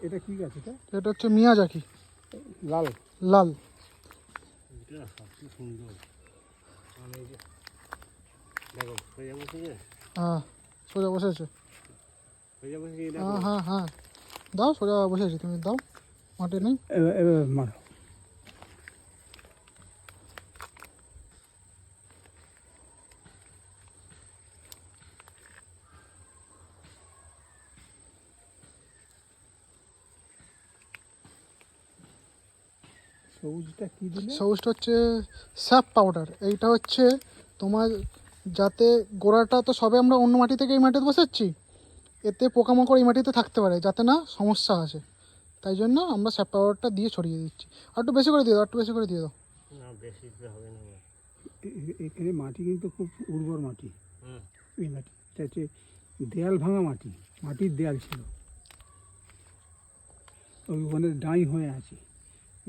এটা কি গাছ? এটা হচ্ছে মিয়াজাকি লাল লাল। এটা সবচেয়ে সুন্দর। মানে দেখো সোজা বসেছে। হ্যাঁ সোজা বসেছে। সোজা বসেছে। হ্যাঁ হ্যাঁ হ্যাঁ দাও, সোজা বসেছে, তুমি দাও, মাটি নেই। এবার মারো। সবুজটা কি দিলে? সবুজটা হচ্ছে স্যাপ পাউডার। এইটা হচ্ছে তোমার যাতে গোড়াটা তো সবে আমরা অন্য মাটি থেকে এই মাটিতে বসাচ্ছি, এতে পোকামাকড় এই মাটিতে থাকতে পারে যাতে না সমস্যা আছে, তাই জন্য আমরা স্যাপ পাউডারটা দিয়ে ছড়িয়ে দিচ্ছি। আর একটু বেশি করে দিয়ে দাও, একটু বেশি করে দিয়ে দাও। না বেশি দিতে হবে না। এখানে মাটি কিন্তু খুব উর্বর মাটি। এই মাটি এটা হচ্ছে দেয়াল ভাঙা মাটি, মাটির দেয়াল ছিল, ওখানে ডাঁই হয়ে আছে।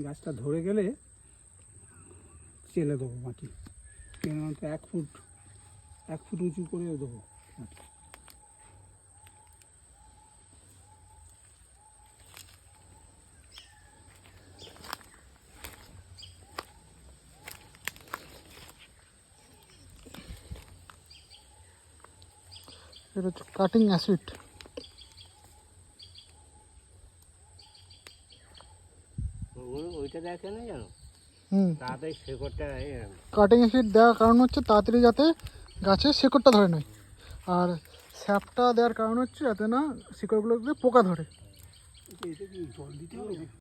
গাছটা ধরে গেলে চেলে দেবো মাটি, তো 1 ফুট উঁচু করে দেবো মাটি। এটা হচ্ছে কাটিং অ্যাসিড। ওইটা দেখে না জানো, হুম, তাড়াতাড়ি শেকড়টা কাটিং অ্যাসিড দেওয়ার কারণ হচ্ছে তাড়াতাড়ি যাতে গাছের শেকড়টা ধরে নেয়, আর স্যাপটা দেওয়ার কারণ হচ্ছে যাতে না শিকড়গুলোতে পোকা ধরে। জল দিতে হবে।